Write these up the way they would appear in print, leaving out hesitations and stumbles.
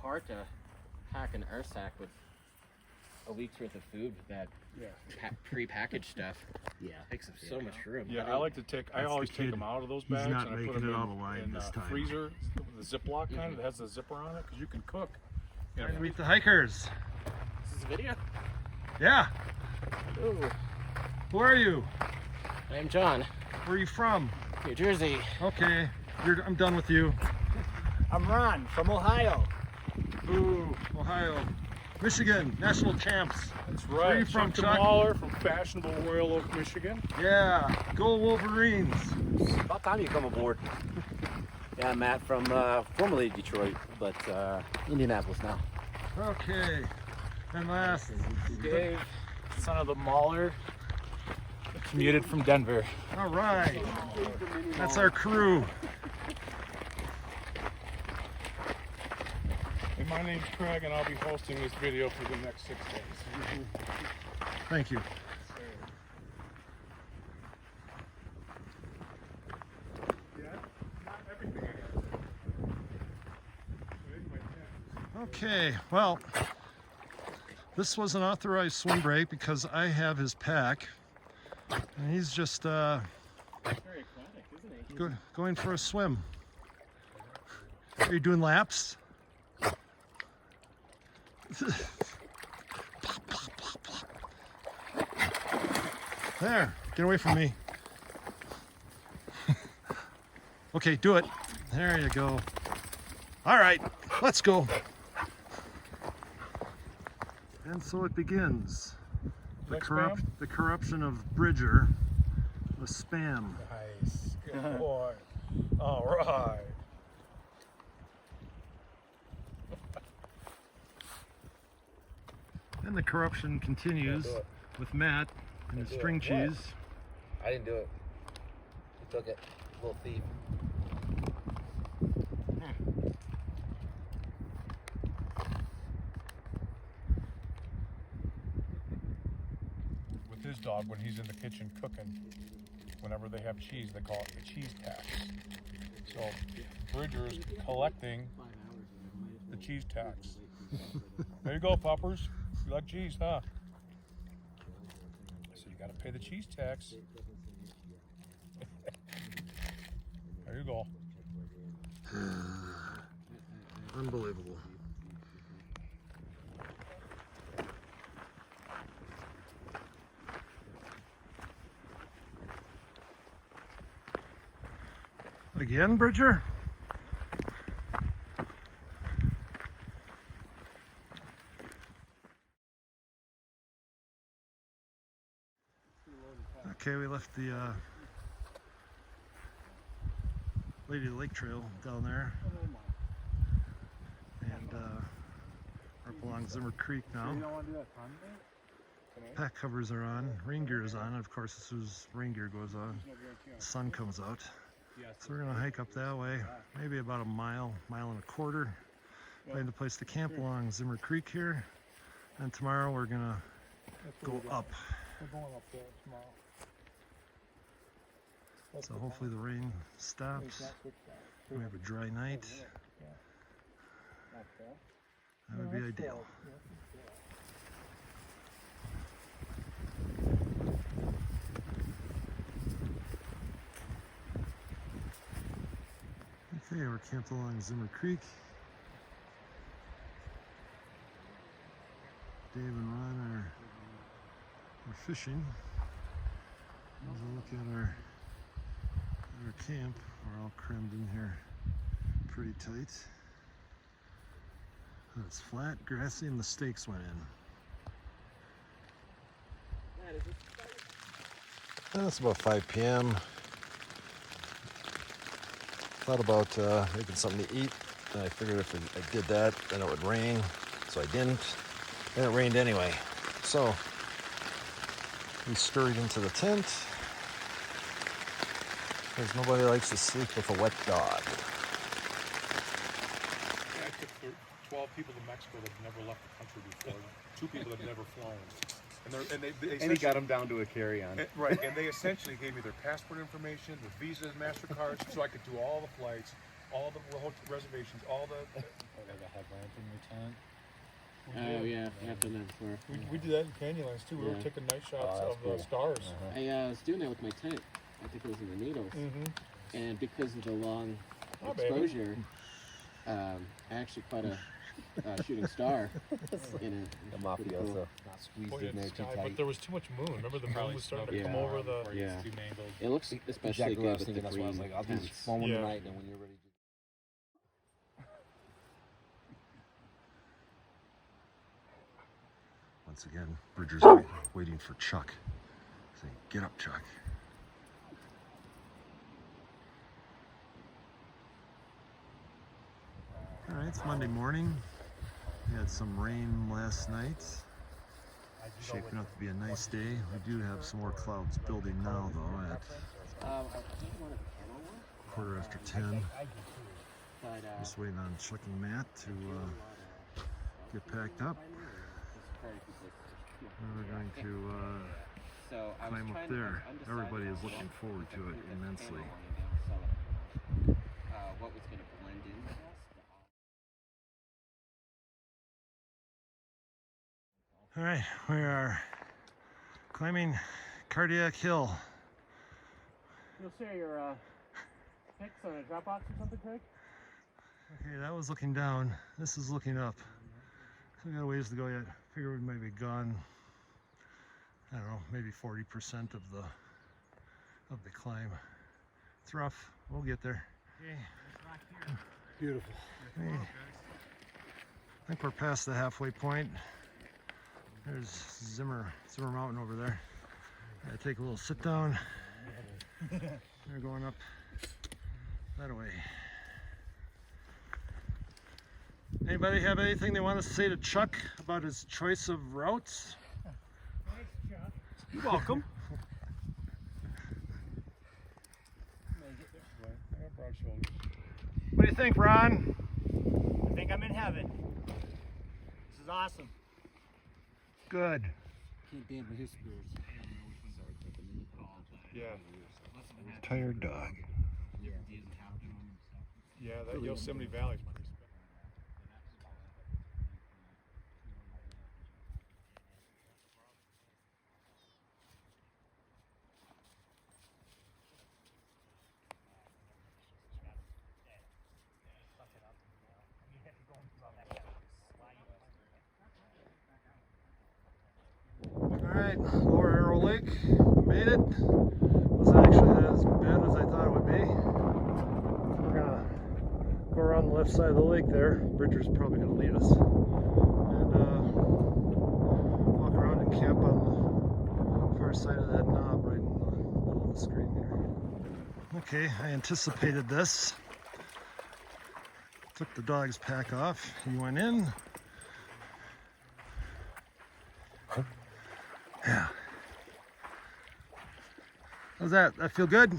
hard to pack an air sack with a week's worth of food with that pre-packaged stuff. Yeah. Takes up so much room. Yeah, I like to take. I always take them out of those bags and I put them in the freezer, the Ziploc kind that has the zipper on it, because you can cook. Time to meet the hikers. This is a video? Yeah. Ooh. Who are you? I am John. Where are you from? New Jersey. Okay. I'm done with you. I'm Ron from Ohio. Ooh, Ohio. Michigan, national champs. That's Where right. are you from, Chuck Chuck? Mahler from fashionable Royal Oak, Michigan. Yeah, go Wolverines. About time you come aboard. Yeah, I'm Matt from formerly Detroit, but Indianapolis now. Okay. And last, Dave, son of the Mahler, commuted from Denver. all right. That's our crew. And my name's Craig, and I'll be hosting this video for the next 6 days. Thank you. Okay, well, this was an authorized swim break because I have his pack, and he's just Very aquatic, isn't he? going for a swim. Are you doing laps? There, get away from me. Okay, do it. There you go. All right, let's go. And so it begins. The corruption of Bridger, the spam. Nice, good boy. All right. And the corruption continues with Matt and his string cheese. I didn't do it. He took it. Little thief. With his dog, when he's in the kitchen cooking, whenever they have cheese, they call it the cheese tax. So Bridger is collecting the cheese tax. There you go, puppers. You like cheese, huh? So you gotta pay the cheese tax. There you go. Unbelievable. Again, Bridger? Okay, we left the Lake Trail down there, and we're up along Zimmer Creek now. Pack covers are on, rain gear is on, and of course as soon as rain gear goes on, the sun comes out. So we're gonna hike up that way, maybe about a mile and a quarter. Find a place to camp along Zimmer Creek here, and tomorrow we're gonna go up. We're going up there tomorrow. So hopefully the rain stops. We have a dry night. That would be ideal. Okay, we're camped along Zimmer Creek. Dave and Ron are fishing. Here's a look at our camp. We're all crammed in here pretty tight. It's flat, grassy, and the stakes went in. It's about 5 p.m. Thought about making something to eat, and I figured if I did that, then it would rain, so I didn't. And it rained anyway. So we scurried into the tent, because nobody likes to sleep with a wet dog. I took 12 people to Mexico that have never left the country before. 2 people that have never flown. And he got them down to a carry-on. Right, and they essentially gave me their passport information, the visas, MasterCards, so I could do all the flights, all the hotel reservations, all the... I got headlamp in your Oh yeah, I've done that before. We did that in Canyonlands too. We were Yeah. taking night shots that's of cool. the stars. I was doing that with my tent. I think it was in the Needles. And because of the long Oh, baby. exposure, I actually caught a shooting star in it. The Pretty mafioso. cool. Not squeezed Pointed in there at the too sky, tight. but there was too much moon. Remember the moon was starting to Yeah. come over the. Yeah. Too mangled. It looks especially Exactly what I good was with thinking. the That's why I was green like, I'll do this tents. phone one Yeah. tonight, and then when you're ready to. Once again, Bridger's waiting for Chuck. Saying, get up, Chuck. All right, it's Monday morning. We had some rain last night. Shaping up to be a nice day. We do have some more clouds building now, though, at I think one of the kennel one, quarter after 10. but Just waiting on Chuck and Matt to get packed up. And we're going to so I was climb up trying there. to, Everybody is looking forward to it immensely. What was going to blend in with us? All right, we are climbing Cardiac Hill. You'll share your pics on a Dropbox or something, Craig? Okay, that was looking down. This is looking up. So we got a ways to go yet. Figure we might be gone, I don't know, maybe 40% of the climb. It's rough. We'll get there. Okay. Beautiful. Okay. I think we're past the halfway point. There's Zimmer Mountain over there. Gotta take a little sit down. They're going up that way. Anybody have anything they want to say to Chuck about his choice of routes? Thanks, Chuck. You're welcome. I got broad shoulders. What do you think, Ron? I think I'm in heaven. This is awesome. Good. Yeah. Tired dog. Yeah, that Yosemite Valley's pretty special. Alright, Lower Aero Lake. Made it. Wasn't actually as bad as I thought it would be. We're gonna go around the left side of the lake there. Bridger's probably gonna lead us. And walk around and camp on the far side of that knob right in the middle of the screen here. Okay, I anticipated this. Took the dog's pack off. He went in. Yeah. How's that? That feel good?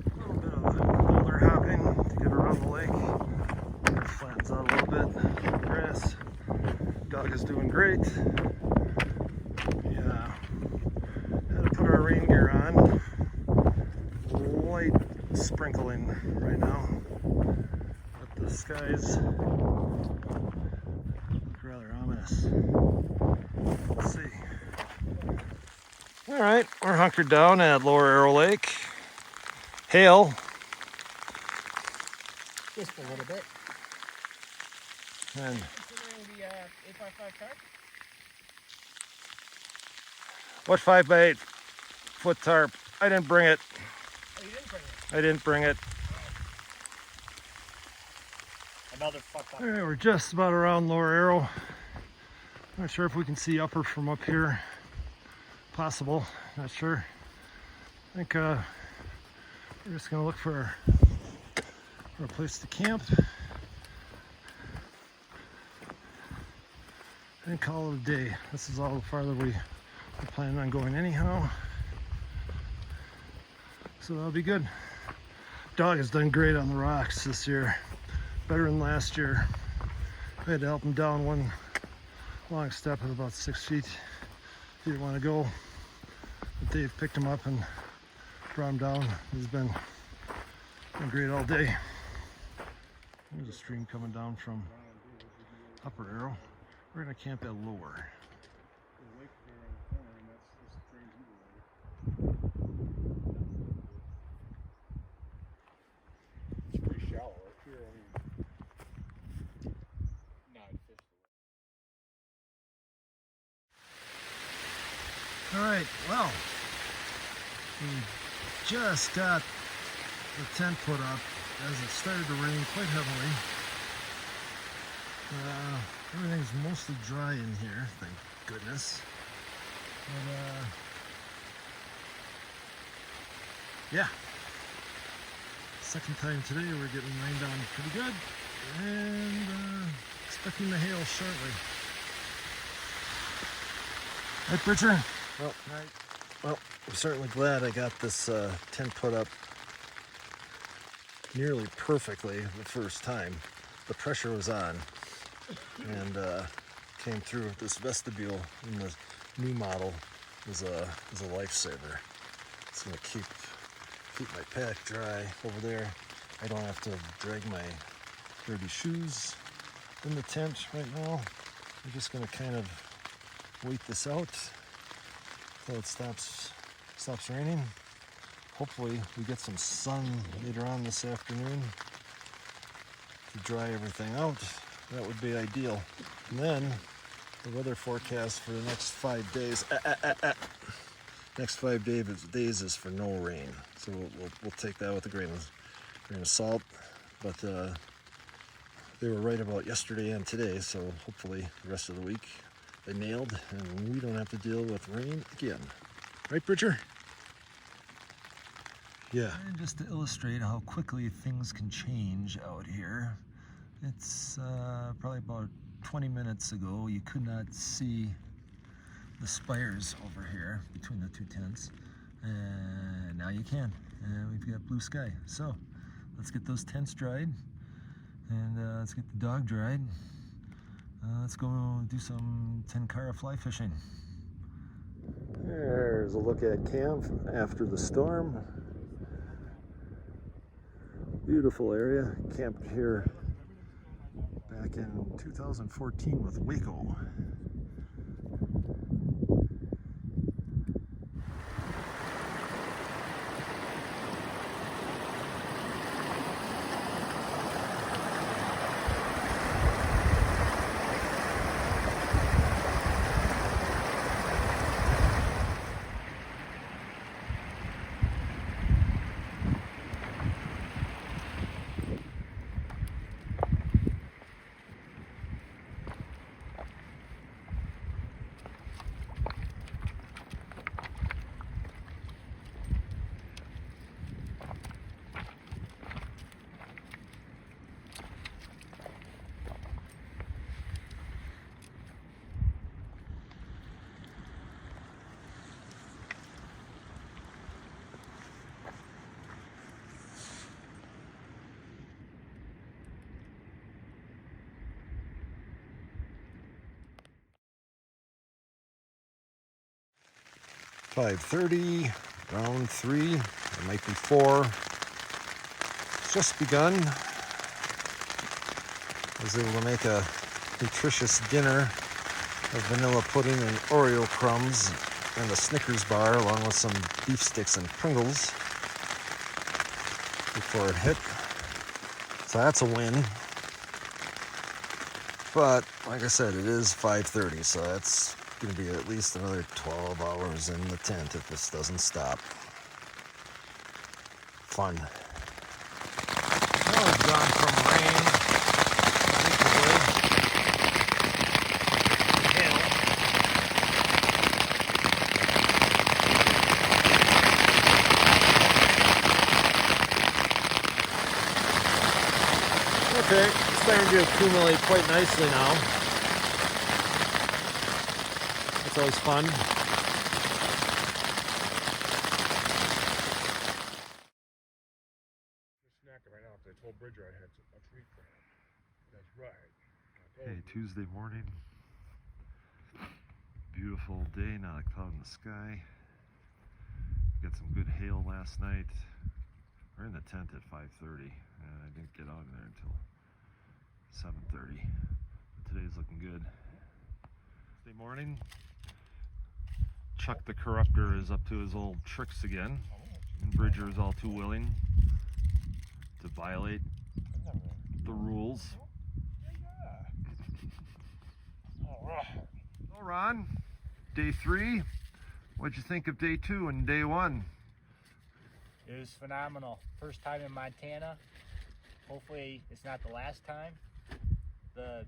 A little bit of boulder hopping to get around the lake. It flattens out a little bit. Grass. Dog is doing great. Yeah. Had to put our rain gear on. Light sprinkling right now. But the skies look rather ominous. Let's see. Alright, we're hunkered down at Lower Aero Lake. Hail. Just a little bit. And Considering the 8x5 tarp? what 5x8 foot tarp? I didn't bring it. Oh, you didn't bring it. I didn't bring it. Another fuck up. Alright, we're just about around Lower Arrow. Not sure if we can see upper from up here. Possible, not sure. I think we're just gonna look for a place to camp and call it a day. This is all the farther we're planning on going anyhow. So that'll be good. Dog has done great on the rocks this year. Better than last year. I had to help him down one long step of about 6 feet. He didn't want to go, but Dave picked him up and brought him down. He's been great all day. There's a stream coming down from Upper Aero. We're gonna camp at Lower. It's pretty shallow right here. No, I'd fish All right, well, we just got the tent put up as it started to rain quite heavily. Everything's mostly dry in here, thank goodness. But yeah, second time today we're getting rained on pretty good, and expecting the hail shortly. Right, Bridger? Well, I'm certainly glad I got this tent put up nearly perfectly the first time. The pressure was on, and came through. This vestibule in the new model is a lifesaver. It's gonna keep my pack dry over there. I don't have to drag my dirty shoes in the tent right now. I'm just gonna kind of wait this out till it stops raining. Hopefully we get some sun later on this afternoon to dry everything out. That would be ideal. And then the weather forecast for the next 5 days. Next 5 days is for no rain. So we'll take that with a grain of salt. But they were right about yesterday and today. So hopefully the rest of the week they nailed, and we don't have to deal with rain again. Right, Bridger? Yeah. And just to illustrate how quickly things can change out here, it's probably about 20 minutes ago you could not see the spires over here between the two tents, and now you can, and we've got blue sky. So let's get those tents dried, and let's get the dog dried. Let's go do some tenkara fly fishing. There's a look at camp after the storm. Beautiful area. Camped here back in 2014 with Waco. .30, round 3, it might be 4. It's just begun. I was able to make a nutritious dinner of vanilla pudding and Oreo crumbs and a Snickers bar along with some beef sticks and Pringles before it hit. So that's a win. But like I said, it is 5:30, so that's going to be at least another 12 hours in the tent if this doesn't stop. Fun. Well, we've gone from rain, hail. Okay, it's starting to accumulate quite nicely now. It's always fun. Snacking right now because I told Bridger I had a treat for him. That's right. Hey, Tuesday morning. beautiful day, not a cloud in the sky. Got some good hail last night. We're in the tent at 5:30, and I didn't get out of there until 7:30. But today's looking good. Wednesday morning, Chuck the Corruptor is up to his old tricks again, and Bridger is all too willing to violate the rules. So Ron, day 3. What'd you think of day 2 and day 1? It was phenomenal. First time in Montana. Hopefully it's not the last time. The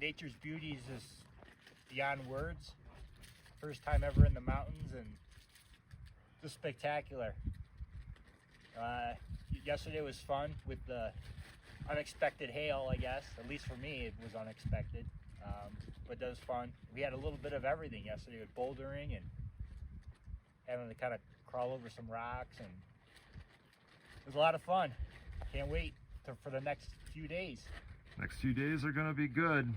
nature's beauty is just beyond words. First time ever in the mountains and just spectacular. Yesterday was fun with the unexpected hail, I guess. At least for me, it was unexpected. But that was fun. We had a little bit of everything yesterday with bouldering and having to kind of crawl over some rocks, and it was a lot of fun. Can't wait for the next few days. Next few days are gonna be good.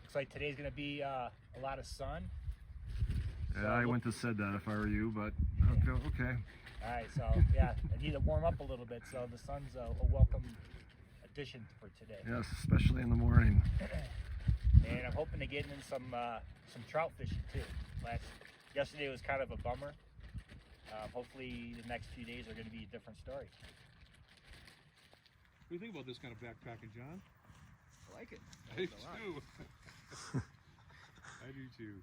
Looks like today's gonna be a lot of sun. Yeah, So I wouldn't have said that if I were you, but okay. All right, so yeah, I need to warm up a little bit, so the sun's a welcome addition for today. Yes, especially in the morning. And I'm hoping to get in some trout fishing too. Yesterday was kind of a bummer. Hopefully the next few days are going to be a different story. What do you think about this kind of backpacking, John? I like it. I do too. I do too.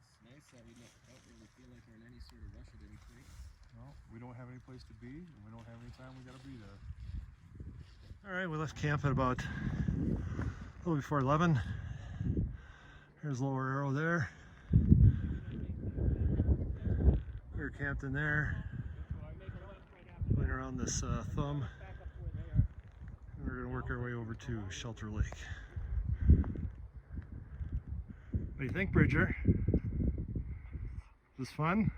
It's nice that we don't really feel like we're in any sort of rush at any point. No, we don't have any place to be, and we don't have any time we gotta be there. All right, we left camp at about a little before 11. Here's Lower Aero there. We were camped in there, playing around this thumb. And we're gonna work our way over to Shelter Lake. What do you think, Bridger? Is this fun?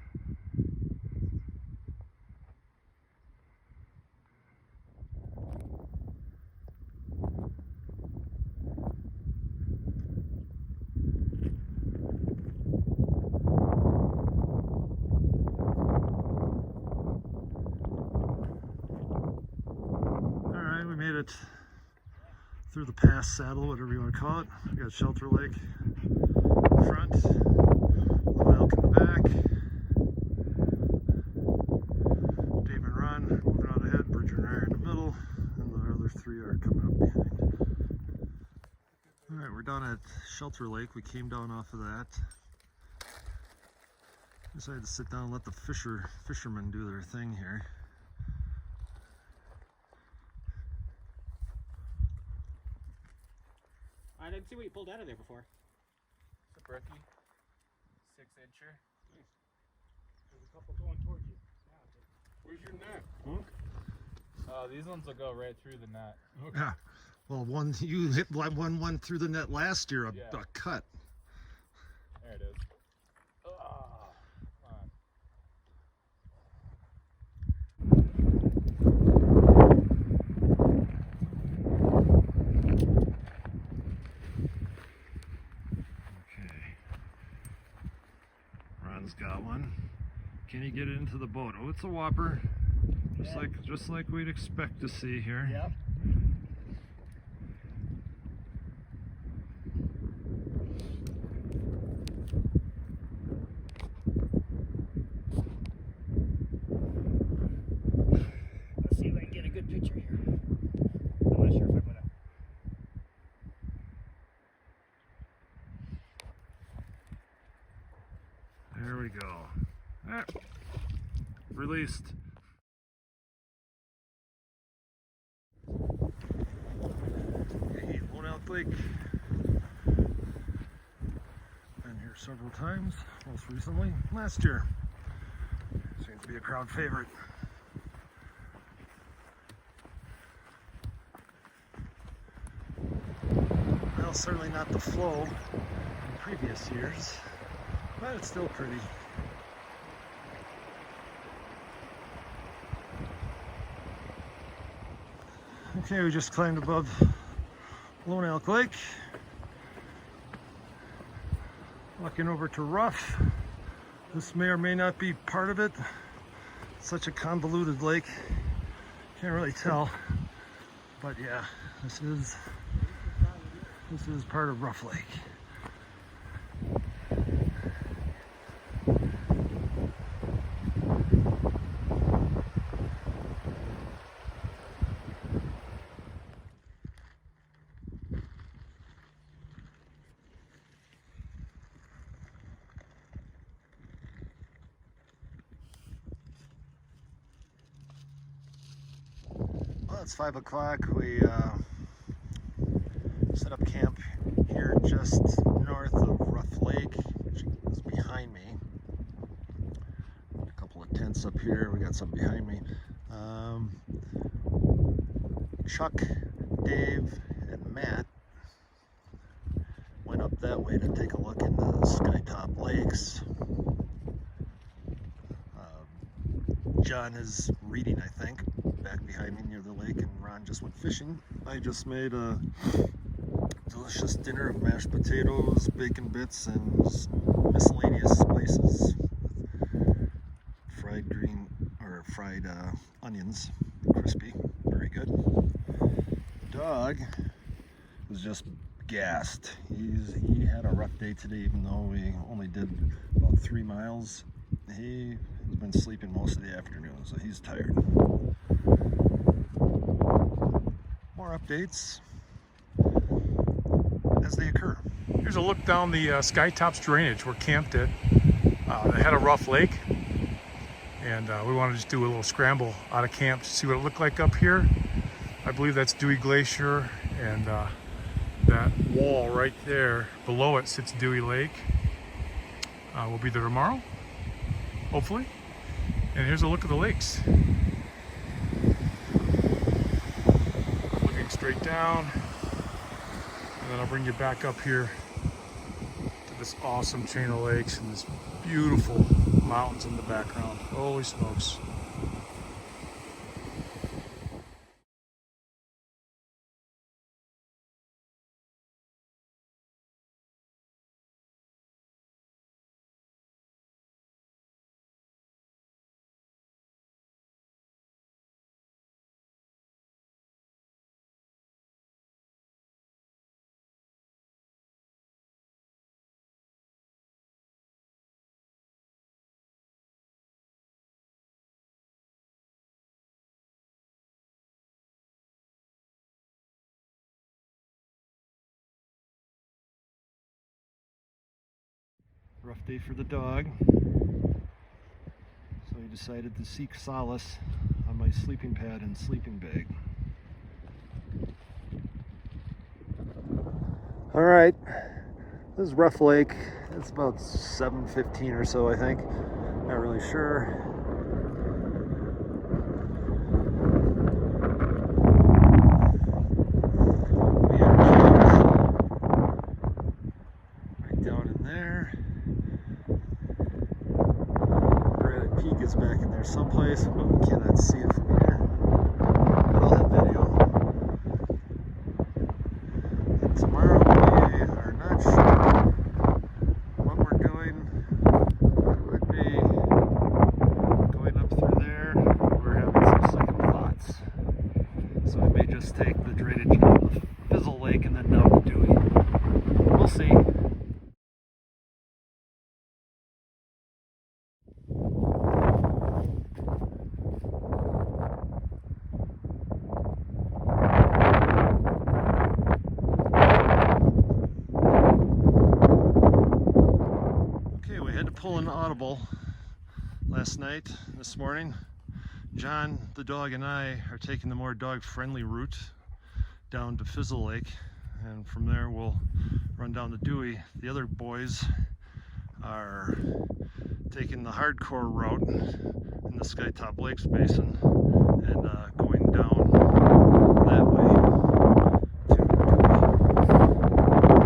Through the pass saddle, whatever you want to call it. We got Shelter Lake in front, Little Elk in the back. Dave and Ron moving out ahead, Bridger and I are in the middle, and the other 3 are coming up behind. Alright, we're down at Shelter Lake. We came down off of that. Decided to sit down and let the fishermen do their thing here. I didn't see what you pulled out of there before. It's a brekkie, 6-incher. There's a couple going towards you. Where's your net? These ones will go right through the net. Okay. Yeah. Well, you hit one through the net last year, a cut. There it is. Come on. Ron's got one. Can he get it into the boat? Oh, it's a whopper. Just like we'd expect to see here. Yep. Let's see if I can get a good picture here. I'm not sure if I'm gonna. There we go. Ah, released. Hey, Lone Elk Lake. Been here several times, most recently last year. Seems to be a crowd favorite. Well, certainly not the flow in previous years, but it's still pretty. Okay, we just climbed above Lone Elk Lake. Walking over to Rough. This may or may not be part of it. Such a convoluted lake. Can't really tell. But yeah, this is part of Rough Lake. Well, it's 5 o'clock. We set up camp here just north of Rough Lake, which is behind me. A couple of tents up here. We got some behind me. Chuck, Dave, and Matt went up that way to take a look into Skytop Lakes. John is reading, I think, back behind me near the lake, and Ron just went fishing. I just made a delicious dinner of mashed potatoes, bacon bits, and miscellaneous spices with fried onions, crispy, very good. Dog was just gassed. He had a rough day today, even though we only did about 3 miles. He has been sleeping most of the afternoon, so he's tired. More updates as they occur. Here's a look down the Skytop's drainage. We're camped at the head of Rough Lake, and we want to just do a little scramble out of camp to see what it looked like up here. I believe that's Dewey Glacier, and that wall right there below it sits Dewey Lake. We'll be there tomorrow, hopefully. And here's a look at the lakes. Looking straight down, and then I'll bring you back up here to this awesome chain of lakes and this beautiful mountains in the background. Holy smokes. Rough day for the dog, so I decided to seek solace on my sleeping pad and sleeping bag. All right, this is Rough Lake. It's about 7:15 or so, I think. Not really sure. We have camped right down in there. Peak is back in there someplace, but we cannot see it from here. But I'll have video. And tomorrow we are not sure what we're doing. Could be going up through there. We're having some second thoughts. So we may just take the drainage down the Fizzle Lake and then down to Dewey. We'll see. Pull an audible last night, this morning. John, the dog, and I are taking the more dog-friendly route down to Fizzle Lake, and from there we'll run down to Dewey. The other boys are taking the hardcore route in the Skytop Lakes basin and going down that way to Dewey.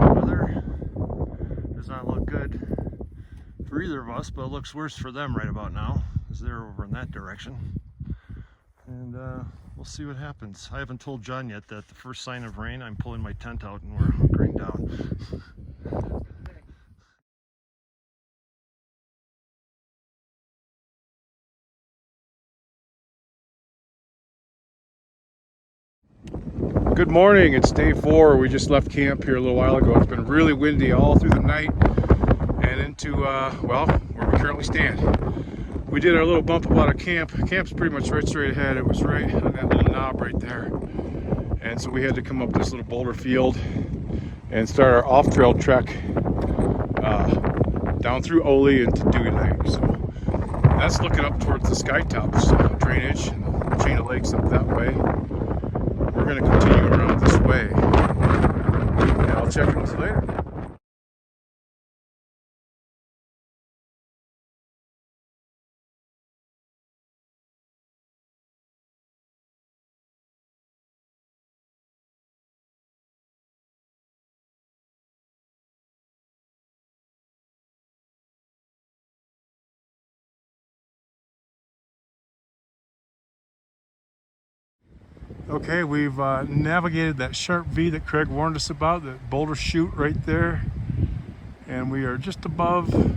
The weather does not look good for either of us, but it looks worse for them right about now, as they're over in that direction. And we'll see what happens. I haven't told John yet that the first sign of rain, I'm pulling my tent out and we're hunkering down. Good morning, it's day 4. We just left camp here a little while ago. It's been really windy all through the night and into, well, where we currently stand. We did our little bump up out of camp. Camp's pretty much right straight ahead. It was right on that little knob right there. And so we had to come up this little boulder field and start our off-trail trek down through Ole into Dewey Lake. So that's looking up towards the Skytop drainage and the chain of lakes up that way. We're going to continue around this way, and I'll check in with you later. Okay, we've navigated that sharp V that Craig warned us about, that boulder chute right there, and we are just above Ole,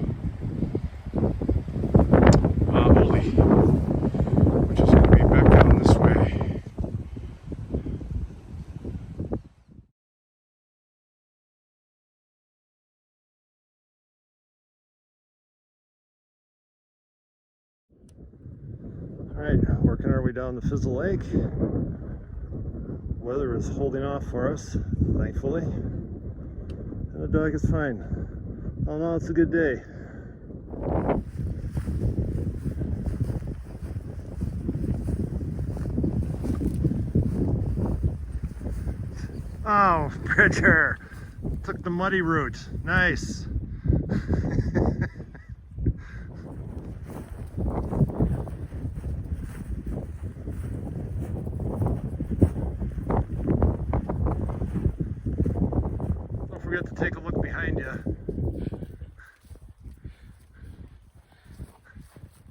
which is going to be back down this way. All right, working our way down the Fizzle Lake. Weather is holding off for us, thankfully, and the dog is fine. All in all, it's a good day. Oh, Bridger took the muddy route. Nice. Forget to take a look behind you.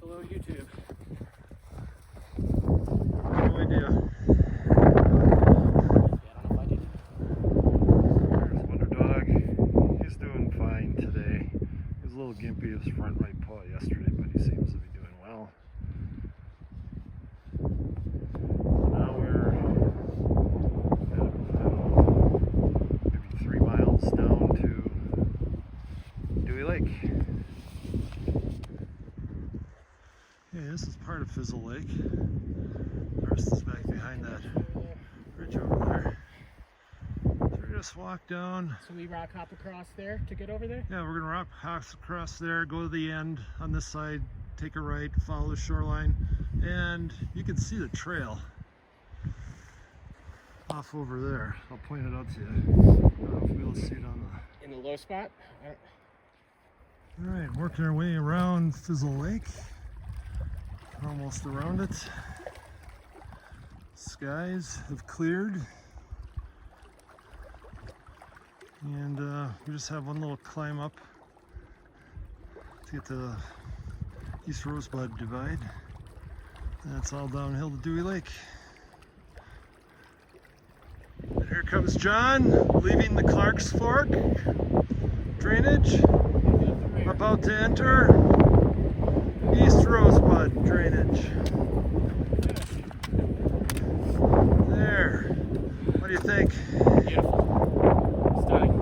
Hello, YouTube. No idea. There's Wonderdog. He's doing fine today. He was a little gimpy with his front right paw yesterday, but he seems to be doing well. Now we're maybe 3 miles down to Dewey Lake. Okay, this is part of Fizzle Lake. The rest is back behind that bridge over there. So we just walk down. So we rock hop across there to get over there? Yeah, we're gonna rock hops across there, go to the end on this side, take a right, follow the shoreline, and you can see the trail off over there. I'll point it out to you. I don't know if you'll be able to see it on the... In the low spot? All right, working our way around Fizzle Lake. We're almost around it. Skies have cleared. And we just have one little climb up to get to the East Rosebud Divide. And that's all downhill to Dewey Lake. And here comes John, leaving the Clark's Fork drainage. About to enter East Rosebud drainage. There. What do you think? Beautiful. Stunning.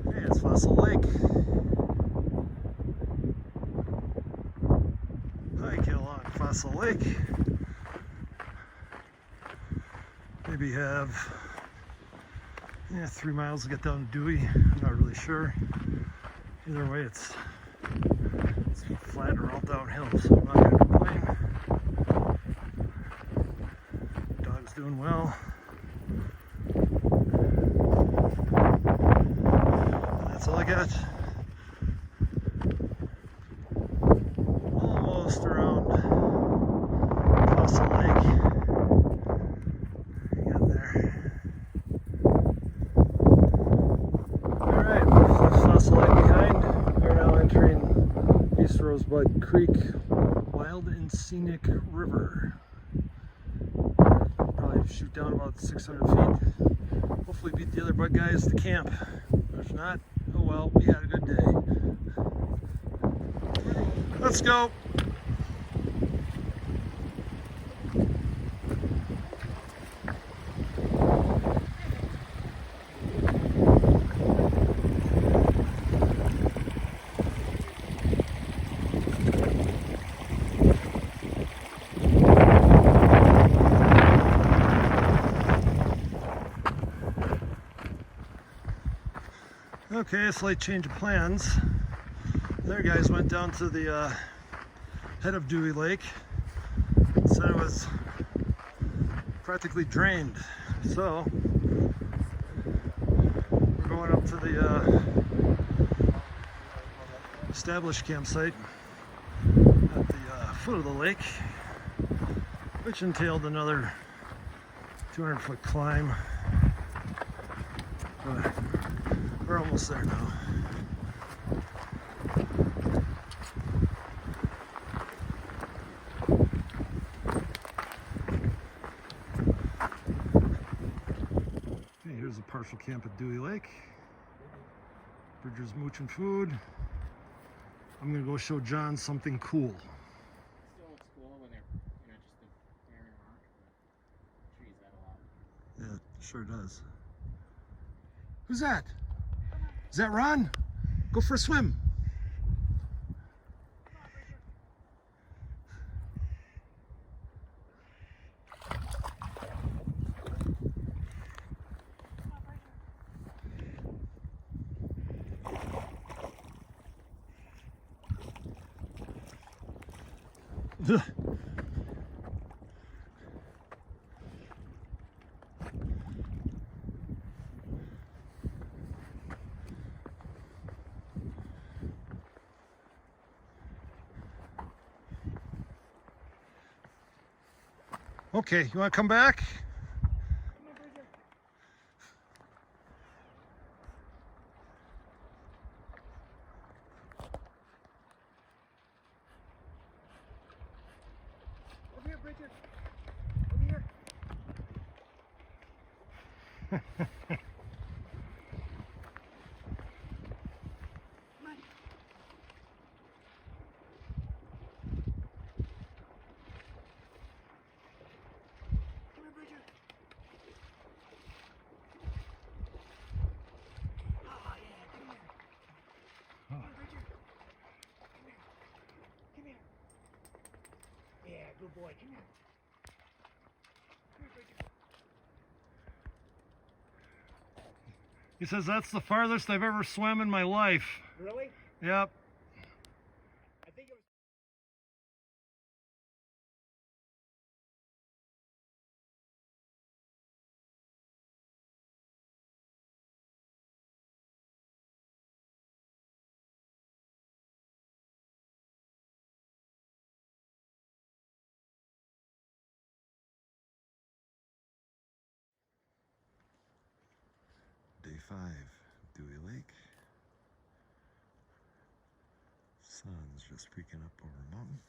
Okay, it's Fizzle Lake. Hiking along Fizzle Lake. Maybe have 3 miles to get down to Dewey. I'm not really sure. Either way, it's flat or all downhill, so I'm not going to complain. Dog's doing well. That's all I got. Almost around Fizzle Lake. Get there. Alright, we've left Fizzle Lake behind. We're now entering East Rosebud Creek Wild and Scenic River. Probably shoot down about 600 feet. Hopefully beat the other bug guys to camp. If not, oh well, we had a good day. Let's go. Okay, a slight change of plans. There, guys went down to the head of Dewey Lake. Said it was practically drained. So we're going up to the established campsite at the foot of the lake, which entailed another 200-foot climb. But we're almost there now. Okay, here's a partial camp at Dewey Lake. Bridger's mooching food. I'm gonna go show John something cool. Still looks cool when they're, just the barren rock, but trees that a lot. Yeah, it sure does. Who's that? Is that Ron? Go for a swim. Ugh. Okay, you want to come back? Over here, Bridger. Over here. Good boy, come here. Come here, Bridger. He says that's the farthest I've ever swam in my life. Really? Yep. I think it was. Day 5, Dewey Lake. Sun's just peeking up over a mountain.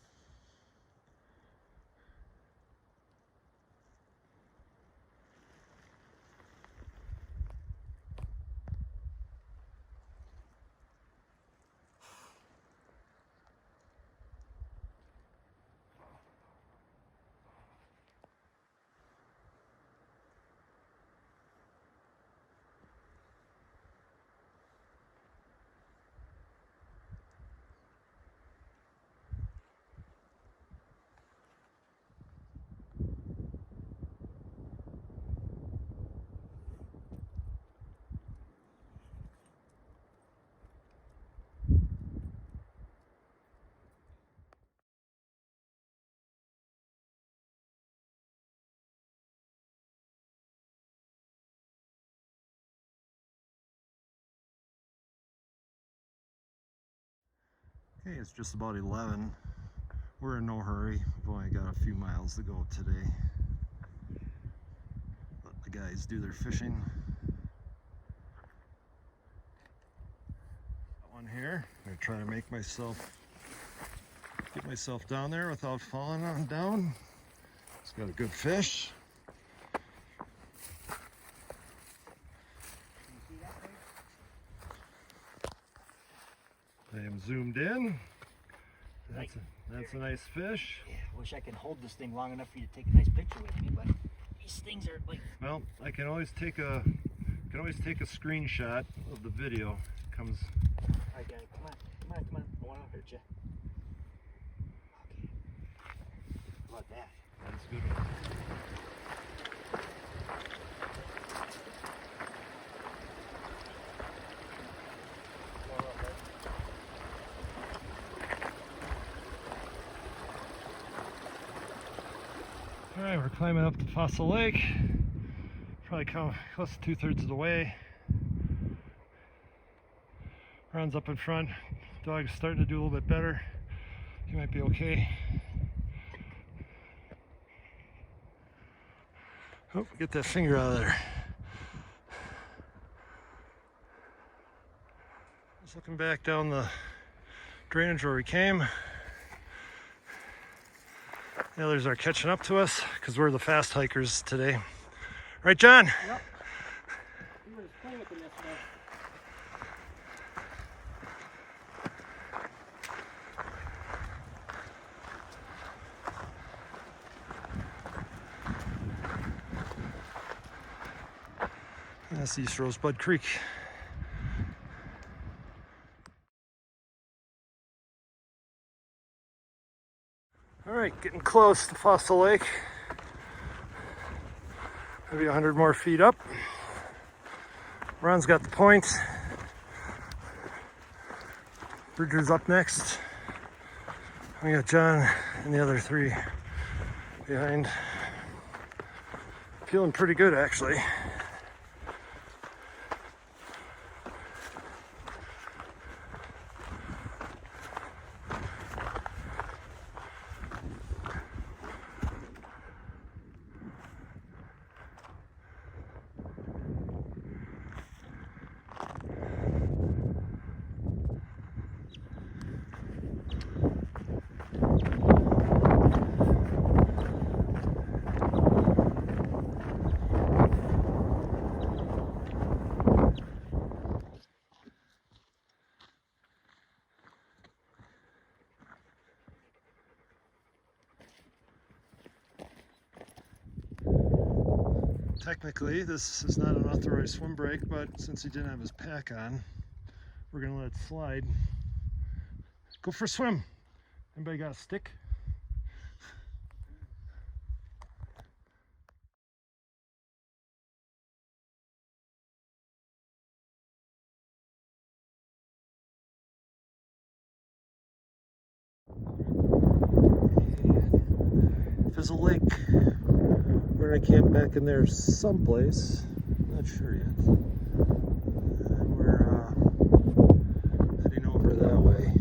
Okay, it's just about 11. We're in no hurry. We've only got a few miles to go today. Let the guys do their fishing. Got one here. I'm gonna try to make myself Get myself down there without falling on down. It's got a good fish. I am zoomed in. That's a nice fish. Yeah, I wish I could hold this thing long enough for you to take a nice picture with me, but these things are like. Well, I can always take a screenshot of the video. Comes. Alright, guy, come on. I don't want to hurt you. Okay. How about that? That's good. All right, we're climbing up to Fizzle Lake. Probably come close to 2/3 of the way. Ron's up in front. Dog's starting to do a little bit better. He might be okay. Oh, get that finger out of there. Just looking back down the drainage where we came. The others are catching up to us because we're the fast hikers today. Right, John? Yep. We were just playing with them yesterday. That's East Rosebud Creek. All right, getting close to Fizzle Lake. Maybe 100 more feet up. Ron's got the point. Bridger's up next. We got John and the other three behind. Feeling pretty good, actually. Technically, this is not an authorized swim break, but since he didn't have his pack on, we're gonna let it slide. Go for a swim. Anybody got a stick? Fizzle Lake. We're gonna camp back in there someplace. Not sure yet. And we're heading over that way.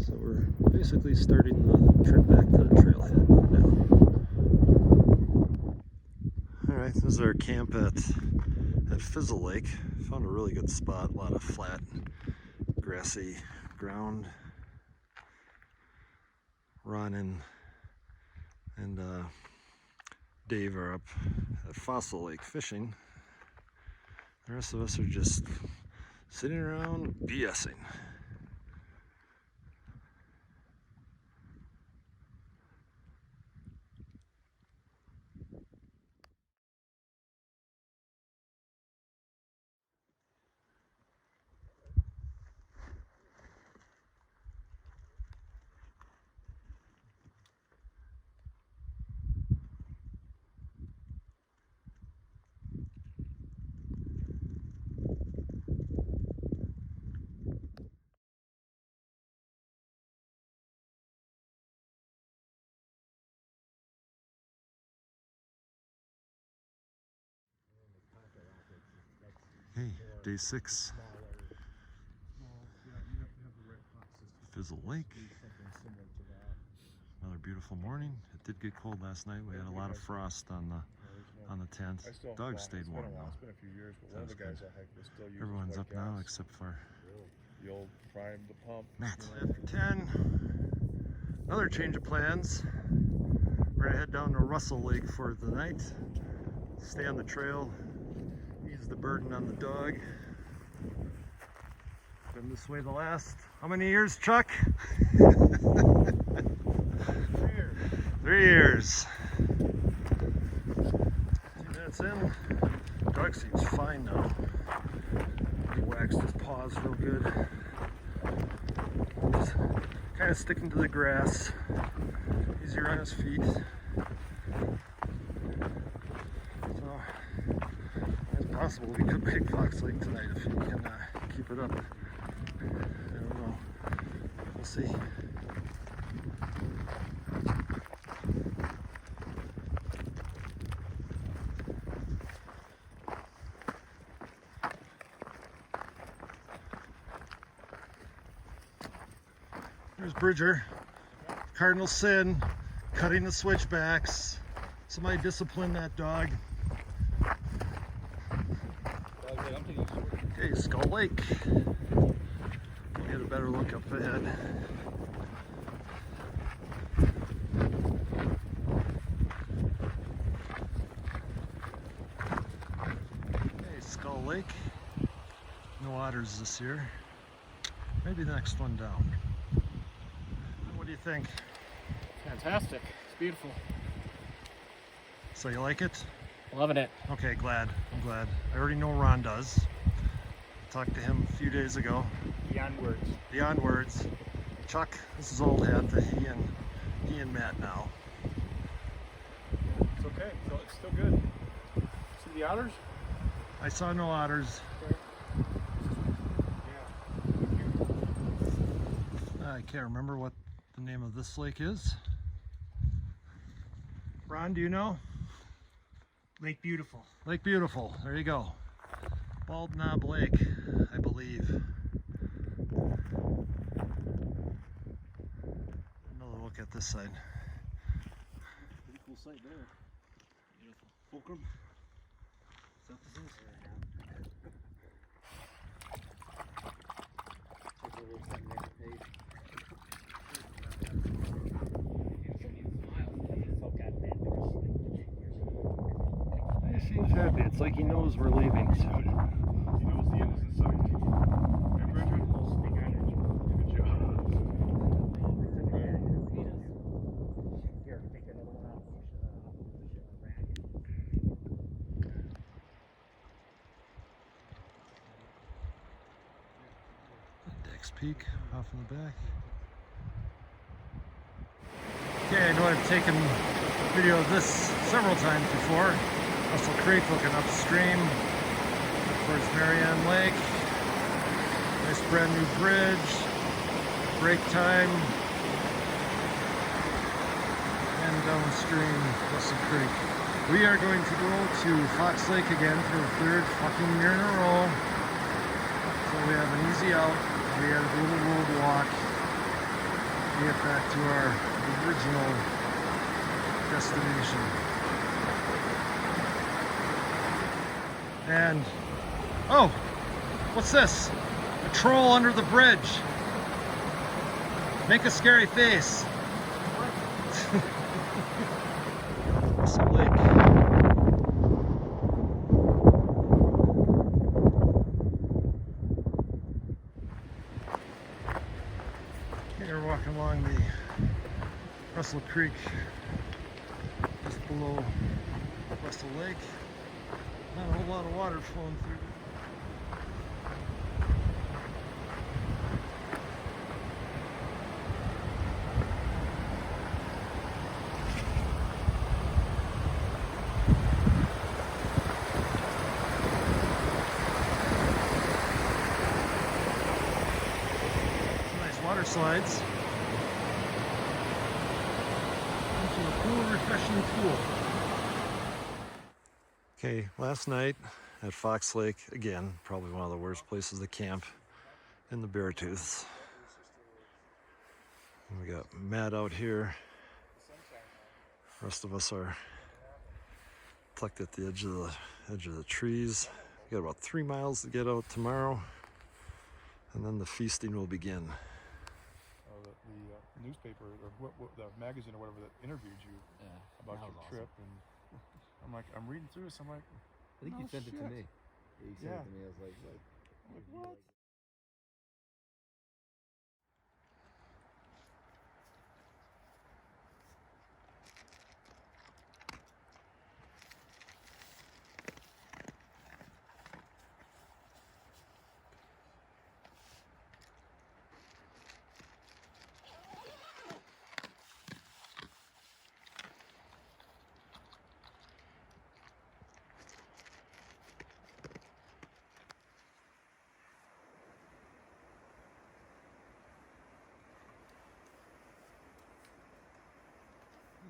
So we're basically starting the trip back to the trailhead now. Alright, this is our camp at Fizzle Lake. Found a really good spot, a lot of flat, grassy ground. Ron and Dave are up at Fizzle Lake fishing. The rest of us are just sitting around BSing. Hey, day 6. Fizzle Lake. Another beautiful morning. It did get cold last night. We had a lot of frost on the tent. Dogs stayed warm though. It's been a few years, but one of the guys I hiked was still using Everyone's white up now gas. except for You'll prime the pump. Matt. After 10, another change of plans. We're gonna head down to Russell Lake for the night. Stay on the trail, ease the burden on the dog. Been this way the last, how many years, Chuck? 3 years. 2 minutes in, dog seems fine now. He waxed his paws real good. Just kind of sticking to the grass. Easier on his feet. So, it's possible we could make Fox Lake tonight if he can keep it up. I don't know. We'll see. There's Bridger, cardinal sin, cutting the switchbacks. Somebody discipline that dog. Okay, Skull Lake. We'll get a better look up ahead. Okay, Skull Lake. No otters this year. Maybe the next one down. What do you think? Fantastic. It's beautiful. So you like it? Loving it. Okay, glad. I'm glad. I already know Ron does. Talked to him a few days ago. Beyond words. Beyond words. Chuck, this is old hat that he and Matt now. It's okay. So it's still good. See the otters? I saw no otters. I can't remember what the name of this lake is. Ron, do you know? Lake Beautiful. Lake Beautiful. There you go. Bald Knob Lake, I believe. Another look at this side. Pretty cool site there. Beautiful. Fulcrum. Is that what this is? He seems happy. It's like he knows we're leaving soon. He knows the end is in sight. Hey, Bridger? Good job. Here, take another one out. Dex Peak off in the back. Okay, I know I've taken video of this several times before. Russell Creek looking upstream towards Marianne Lake. Nice brand new bridge. Break time. And downstream Russell Creek. We are going to go to Fox Lake again for the 3rd fucking year in a row. So we have an easy out. We have a little road walk to get back to our original destination. And, oh, what's this? A troll under the bridge. Make a scary face. Russell Lake. We're walking along the Russell Creek, just below Russell Lake. Not a whole lot of water flowing through. Some nice water slides. Into a cool, refreshing pool. Okay, last night at Fox Lake, again, probably one of the worst places to camp in the Beartooths. We got Matt out here. The rest of us are tucked at the edge of the trees. We got about 3 miles to get out tomorrow. and then the feasting will begin. The newspaper or the magazine or whatever that interviewed you about your trip, and I'm like, I'm reading through this. I'm like, I think no you sent it to shit. me. You sent it to me. I was like What?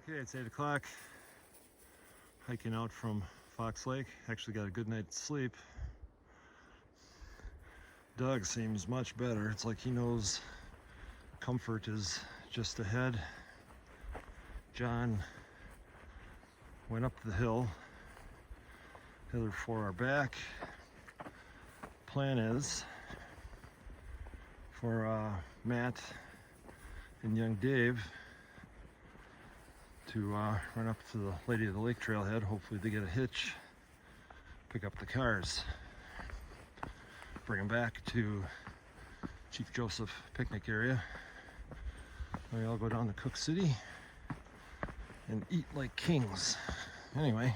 Okay, it's 8 o'clock. Hiking out from Fox Lake. Actually got a good night's sleep. Doug seems much better. It's like he knows comfort is just ahead. John went up the hill. The other four are back. Plan is for Matt and young Dave to run up to the Lady of the Lake trailhead. Hopefully they get a hitch, pick up the cars, bring them back to Chief Joseph picnic area. We all go down to Cook City and eat like kings. Anyway,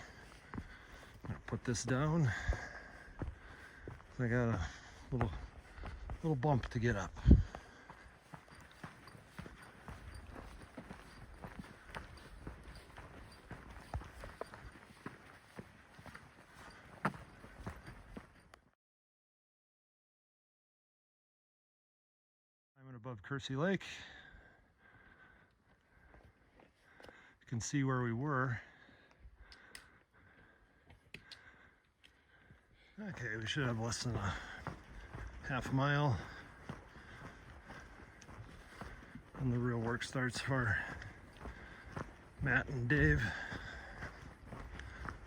I'm gonna put this down. I got a little bump to get up. I'm above Kersey Lake. You can see where we were. Okay, we should have less than a half mile. And the real work starts for Matt and Dave.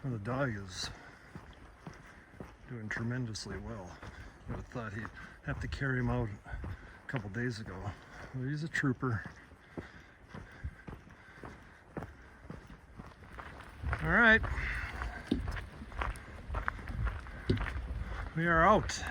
Well, the dog is doing tremendously well. I would have thought he'd have to carry him out a couple days ago. Well, he's a trooper. All right. We are out.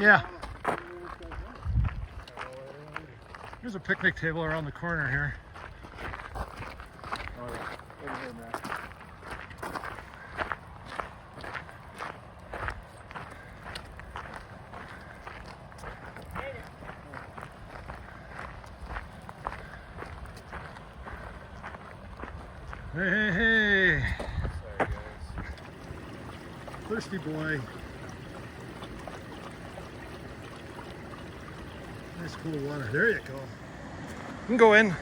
Yeah. There's a picnic table around the corner here. Hey, hey, hey. Sorry, guys. Thirsty boy. Nice cool water. There you go. You can go in.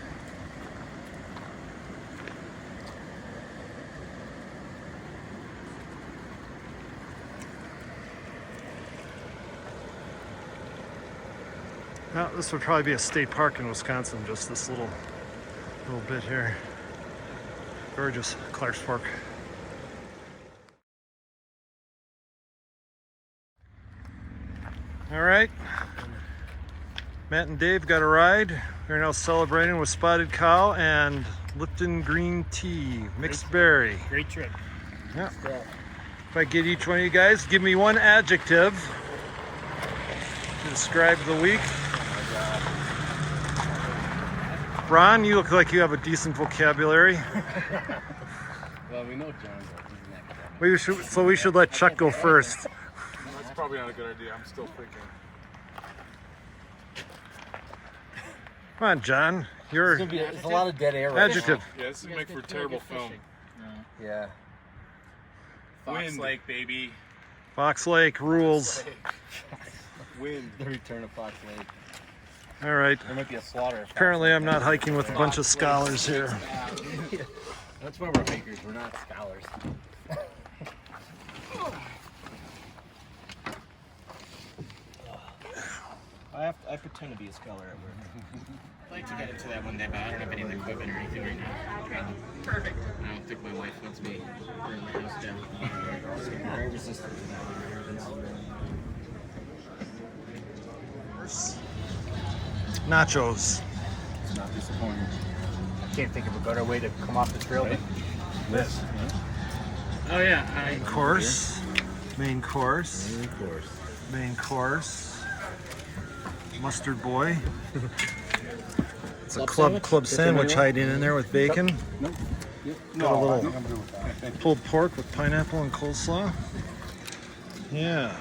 Now, this would probably be a state park in Wisconsin, just this little bit here. Gorgeous Clark's Fork. All right, Matt and Dave got a ride. They're now celebrating with Spotted Cow and Lipton green tea, mixed berry. Great trip. Yeah. If I get each one of you guys, give me one adjective to describe the week. Ron, you look like you have a decent vocabulary. Well, we know John's We should let Chuck go first. That's probably not a good idea. I'm still thinking. Come on, John. It's a lot of dead air right Adjective. Yeah, this would make for terrible film. now. Yeah. Fox Lake, baby. Fox Lake rules. Wind. The return of Fox Lake. All right. There might be a slaughter. Apparently, I'm not hiking with a bunch of scholars here. That's why we're hikers. We're not scholars. I pretend to be a speller at work. I'd like to get into that one day, but I don't have any of the equipment or anything right now. Perfect. I don't think my wife wants me burning the house down. Very resistant to that. Nachos. It's not disappointing. I can't think of a better way to come off the trail than this. Oh yeah, Main course. Main course. Of course. Main course. Mustard boy. It's a club sandwich hiding in there with bacon. Nope. Got a little I think I'm good with that. Thank you. pulled pork with pineapple and coleslaw. Yeah.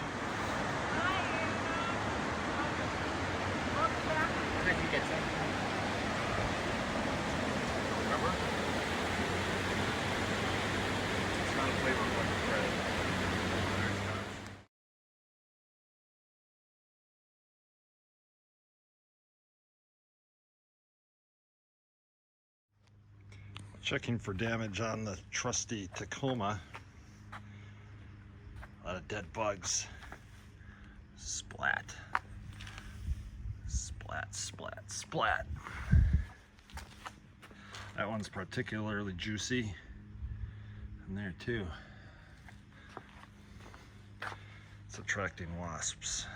Checking for damage on the trusty Tacoma. A lot of dead bugs. Splat. Splat, splat, splat. That one's particularly juicy. And there too. It's attracting wasps.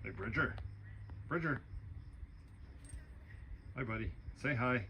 Hey, Bridger. Bridger. Hi, buddy. Say hi.